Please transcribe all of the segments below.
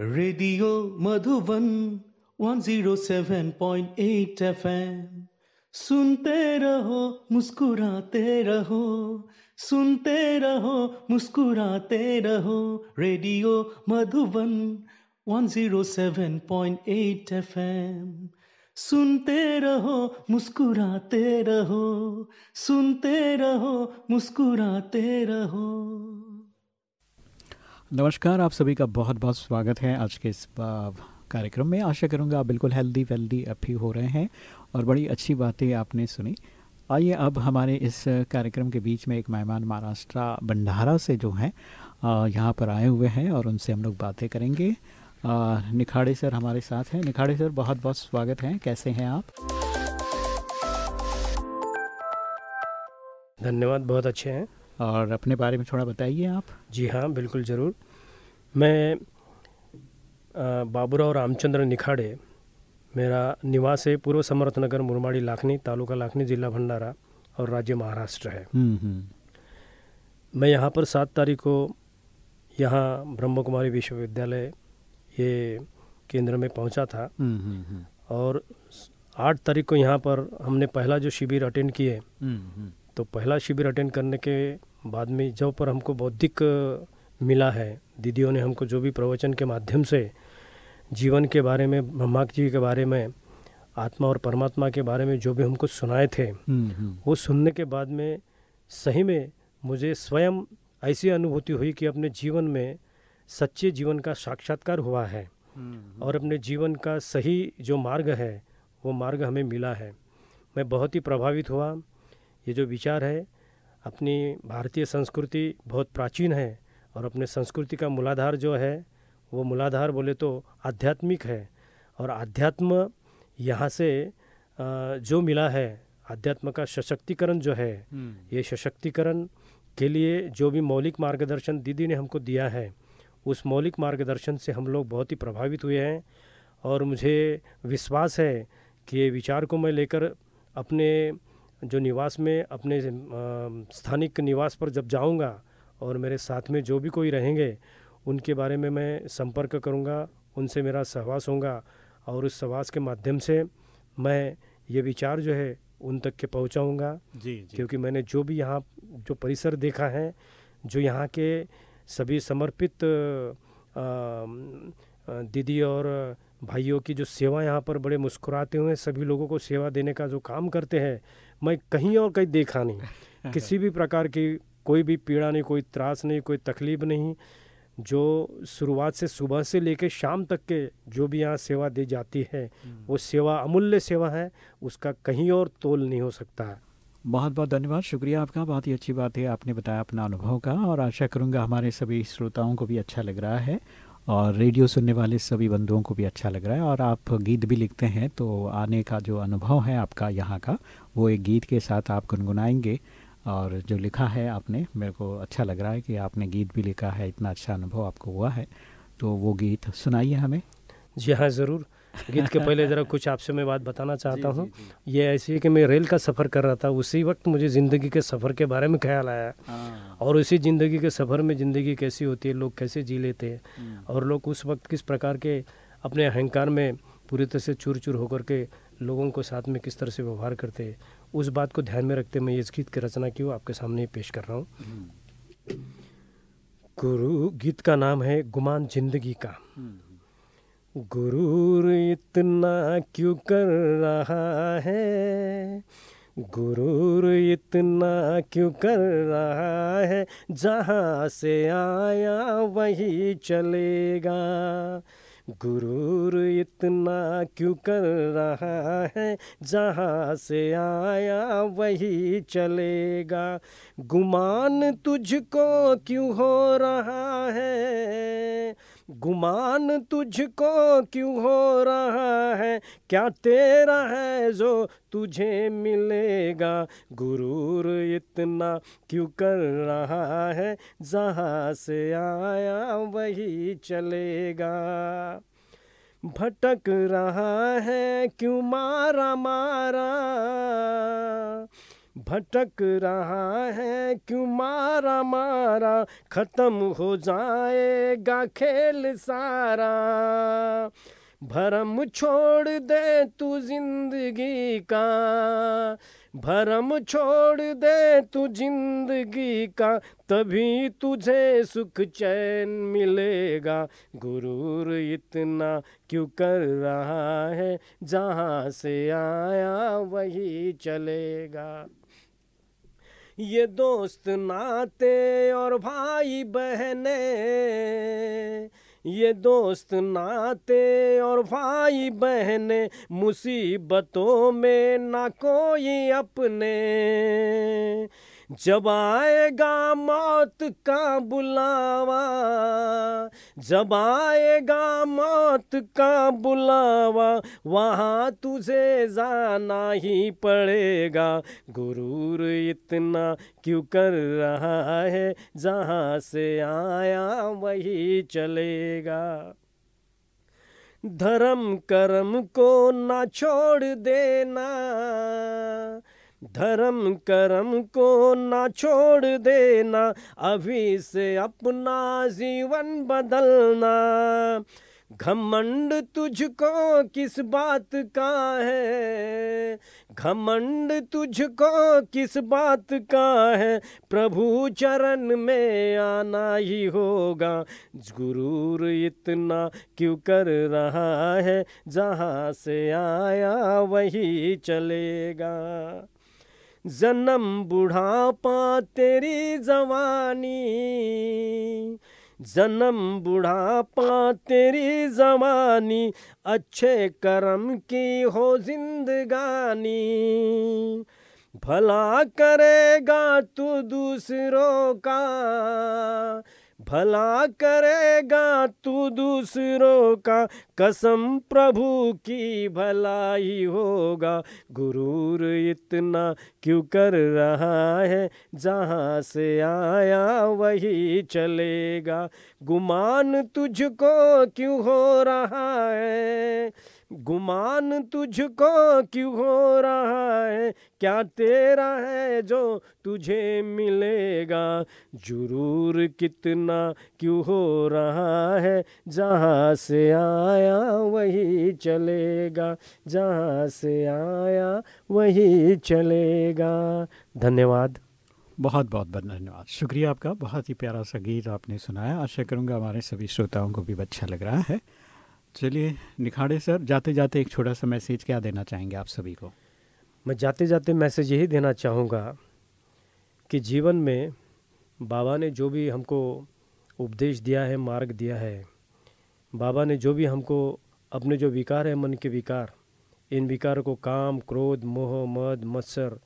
Radio Madhuban 107.8 FM. सुनते रहो मुस्कुराते रहो, सुनते रहो मुस्कुराते रहो। Radio Madhuban 107.8 FM. सुनते रहो मुस्कुराते रहो, सुनते रहो मुस्कुराते रहो। नमस्कार, आप सभी का बहुत बहुत स्वागत है आज के इस कार्यक्रम में। आशा करूँगा आप बिल्कुल हेल्दी वेल्दी अभी हो रहे हैं और बड़ी अच्छी बातें आपने सुनी। आइए अब हमारे इस कार्यक्रम के बीच में एक मेहमान महाराष्ट्र भंडारा से जो हैं यहाँ पर आए हुए हैं और उनसे हम लोग बातें करेंगे। निखाड़े सर हमारे साथ हैं। निखाड़े सर, बहुत बहुत स्वागत है, कैसे हैं आप? धन्यवाद, बहुत अच्छे हैं। और अपने बारे में थोड़ा बताइए आप। जी हाँ, बिल्कुल ज़रूर। मैं बाबूराव रामचंद्र निखाड़े, मेरा निवास है पूर्व समर्थ नगर, मुरमाड़ी लाखनी, तालुका लाखनी, जिला भंडारा और राज्य महाराष्ट्र है। मैं यहाँ पर 7 तारीख को यहाँ ब्रह्म कुमारी विश्वविद्यालय ये केंद्र में पहुँचा था और 8 तारीख को यहाँ पर हमने पहला जो शिविर अटेंड किए। तो पहला शिविर अटेंड करने के बाद में जो पर हमको बौद्धिक मिला है, दीदियों ने हमको जो भी प्रवचन के माध्यम से जीवन के बारे में, ब्रह्मा जी के बारे में, आत्मा और परमात्मा के बारे में जो भी हमको सुनाए थे, वो सुनने के बाद में सही में मुझे स्वयं ऐसी अनुभूति हुई कि अपने जीवन में सच्चे जीवन का साक्षात्कार हुआ है और अपने जीवन का सही जो मार्ग है वो मार्ग हमें मिला है। मैं बहुत ही प्रभावित हुआ। ये जो विचार है, अपनी भारतीय संस्कृति बहुत प्राचीन है और अपने संस्कृति का मूलाधार जो है वो मूलाधार बोले तो आध्यात्मिक है और आध्यात्म यहाँ से जो मिला है, आध्यात्म का सशक्तिकरण जो है, ये सशक्तिकरण के लिए जो भी मौलिक मार्गदर्शन दीदी ने हमको दिया है, उस मौलिक मार्गदर्शन से हम लोग बहुत ही प्रभावित हुए हैं और मुझे विश्वास है कि ये विचार को मैं लेकर अपने जो निवास में, अपने स्थानिक निवास पर जब जाऊंगा और मेरे साथ में जो भी कोई रहेंगे उनके बारे में मैं संपर्क करूंगा, उनसे मेरा सहवास होगा और उस सहवास के माध्यम से मैं ये विचार जो है उन तक के पहुंचाऊंगा। जी। क्योंकि मैंने जो भी यहाँ जो परिसर देखा है, जो यहाँ के सभी समर्पित दीदी और भाइयों की जो सेवा यहाँ पर बड़े मुस्कुराते हुए सभी लोगों को सेवा देने का जो काम करते हैं, मैं कहीं और कहीं देखा नहीं। किसी भी प्रकार की कोई भी पीड़ा नहीं, कोई त्रास नहीं, कोई तकलीफ नहीं। जो शुरुआत से सुबह से लेकर शाम तक के जो भी यहाँ सेवा दी जाती है वो सेवा अमूल्य सेवा है, उसका कहीं और तोल नहीं हो सकता है। बहुत बहुत धन्यवाद, शुक्रिया आपका। बहुत ही अच्छी बात है, आपने बताया अपना अनुभव का और आशा करूँगा हमारे सभी श्रोताओं को भी अच्छा लग रहा है और रेडियो सुनने वाले सभी बंधुओं को भी अच्छा लग रहा है। और आप गीत भी लिखते हैं तो आने का जो अनुभव है आपका यहाँ का, वो एक गीत के साथ आप गुनगुनाएंगे। और जो लिखा है आपने, मेरे को अच्छा लग रहा है कि आपने गीत भी लिखा है, इतना अच्छा अनुभव आपको हुआ है, तो वो गीत सुनाइए हमें। जी हाँ, ज़रूर। गीत के पहले ज़रा कुछ आपसे मैं बात बताना चाहता हूँ। ये ऐसी है कि मैं रेल का सफ़र कर रहा था, उसी वक्त मुझे ज़िंदगी के सफ़र के बारे में ख्याल आया और उसी ज़िंदगी के सफ़र में ज़िंदगी कैसी होती है, लोग कैसे जी लेते हैं और लोग उस वक्त किस प्रकार के अपने अहंकार में पूरी तरह से चूर चूर होकर के लोगों को साथ में किस तरह से व्यवहार करते हैं, उस बात को ध्यान में रखते मैं इस गीत की रचना की हूँ, आपके सामने पेश कर रहा हूँ। गुरु गीत का नाम है गुमान जिंदगी का। गुरूर इतना क्यों कर रहा है, गुरूर इतना क्यों कर रहा है, जहाँ से आया वही चलेगा। गुरूर इतना क्यों कर रहा है, जहाँ से आया वही चलेगा। गुमान तुझको क्यों हो रहा है, गुमान तुझको क्यों हो रहा है, क्या तेरा है जो तुझे मिलेगा। गुरूर इतना क्यों कर रहा है, जहाँ से आया वही चलेगा। भटक रहा है क्यों मारा मारा, भटक रहा है क्यों मारा मारा, खत्म हो जाएगा खेल सारा। भरम छोड़ दे तू जिंदगी का, भरम छोड़ दे तू जिंदगी का, तभी तुझे सुख चैन मिलेगा। गुरूर इतना क्यों कर रहा है, जहाँ से आया वही चलेगा। ये दोस्त नाते और भाई बहने, ये दोस्त नाते और भाई बहने, मुसीबतों में ना कोई अपने। जब आएगा मौत का बुलावा, जब आएगा मौत का बुलावा, वहाँ तुझे जाना ही पड़ेगा। गुरूर इतना क्यों कर रहा है, जहाँ से आया वही चलेगा। धर्म कर्म को ना छोड़ देना, धर्म कर्म को ना छोड़ देना, अभी से अपना जीवन बदलना। घमंड तुझको किस बात का है, घमंड तुझको किस बात का है, प्रभु चरण में आना ही होगा। गुरूर इतना क्यों कर रहा है, जहाँ से आया वही चलेगा। जन्म बुढ़ापा तेरी जवानी, जन्म बुढ़ापा तेरी जवानी, अच्छे कर्म की हो जिंदगानी। भला करेगा तू दूसरों का, भला करेगा तू दूसरों का, कसम प्रभु की भलाई होगा। गुरूर इतना क्यों कर रहा है, जहाँ से आया वही चलेगा। गुमान तुझको क्यों हो रहा है, गुमान तुझको क्यों हो रहा है, क्या तेरा है जो तुझे मिलेगा। जरूर कितना क्यों हो रहा है, जहाँ से आया वही चलेगा, जहाँ से आया वही चलेगा। धन्यवाद। बहुत बहुत धन्यवाद, शुक्रिया आपका। बहुत ही प्यारा सा गीत आपने सुनाया। आशा करूँगा हमारे सभी श्रोताओं को भी अच्छा लग रहा है। चलिए निखाड़े सर, जाते जाते एक छोटा सा मैसेज क्या देना चाहेंगे आप सभी को? मैं जाते जाते मैसेज यही देना चाहूँगा कि जीवन में बाबा ने जो भी हमको उपदेश दिया है, मार्ग दिया है, बाबा ने जो भी हमको अपने जो विकार है, मन के विकार, इन विकारों को काम, क्रोध, मोह, मद, मत्सर,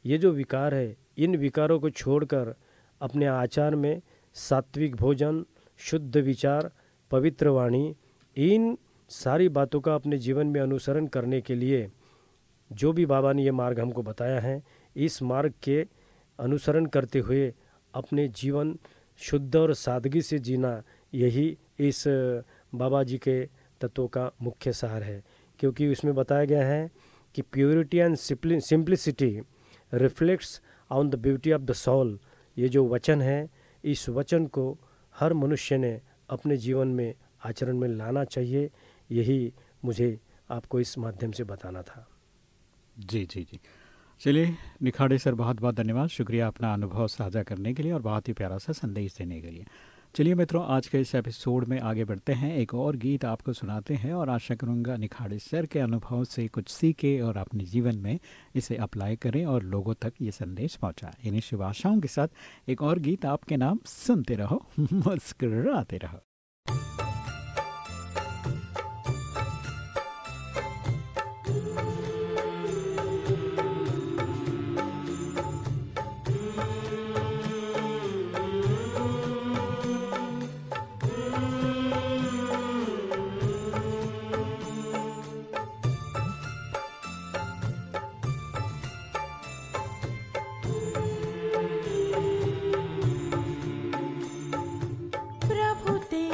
ये जो विकार है, इन विकारों को छोड़कर अपने आचार में सात्विक भोजन, शुद्ध विचार, पवित्र वाणी, इन सारी बातों का अपने जीवन में अनुसरण करने के लिए जो भी बाबा ने ये मार्ग हमको बताया है, इस मार्ग के अनुसरण करते हुए अपने जीवन शुद्ध और सादगी से जीना, यही इस बाबा जी के तत्वों का मुख्य सार है। क्योंकि उसमें बताया गया है कि purity and simplicity reflects on the beauty of the soul. ये जो वचन है, इस वचन को हर मनुष्य ने अपने जीवन में आचरण में लाना चाहिए। यही मुझे आपको इस माध्यम से बताना था। जी जी जी, चलिए निखाड़े सर, बहुत बहुत धन्यवाद, शुक्रिया अपना अनुभव साझा करने के लिए और बहुत ही प्यारा सा संदेश देने के लिए। चलिए मित्रों, आज के इस एपिसोड में आगे बढ़ते हैं, एक और गीत आपको सुनाते हैं और आशा करूँगा निखाड़े सर के अनुभव से कुछ सीखे और अपने जीवन में इसे अप्लाई करें और लोगों तक ये संदेश पहुँचाएं। इन्हीं शुभ आशाओं के साथ एक और गीत आपके नाम, सुनते रहो मुस्कुराते रहो। प्रभु तेरे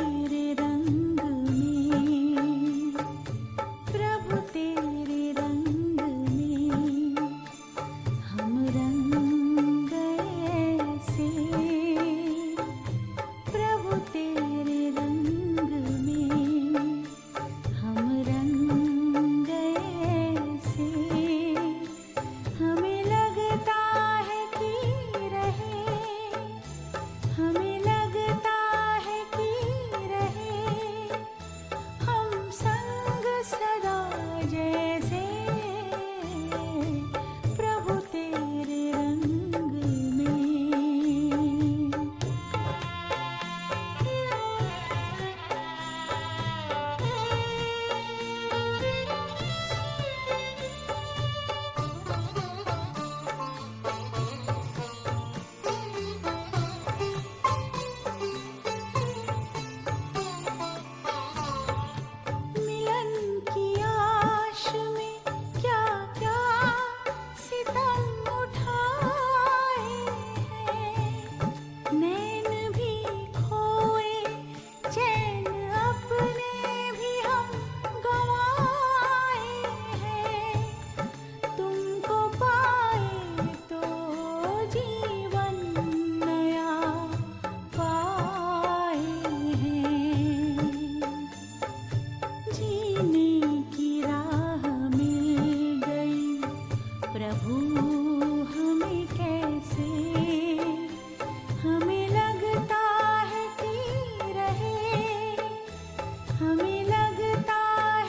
हमें लगता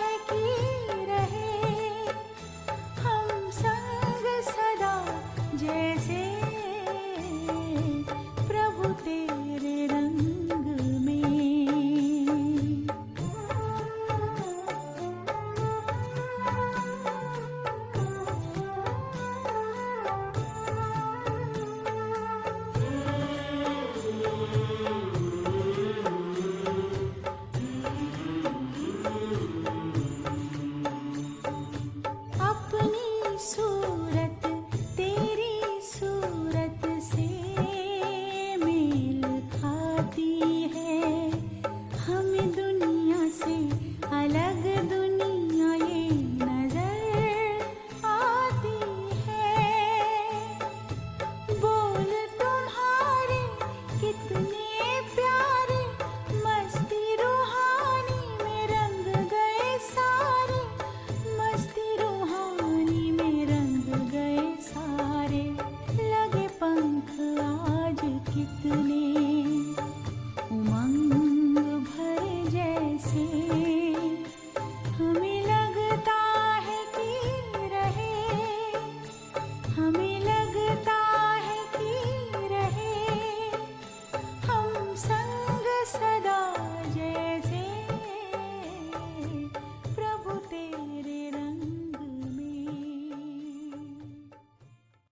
है कि रहे हम संग सदा, जैसे प्रभु तेरे रंग में। अपनी सूरत तेरी सूरत से मेल खाती है, हमें दुनिया से अलग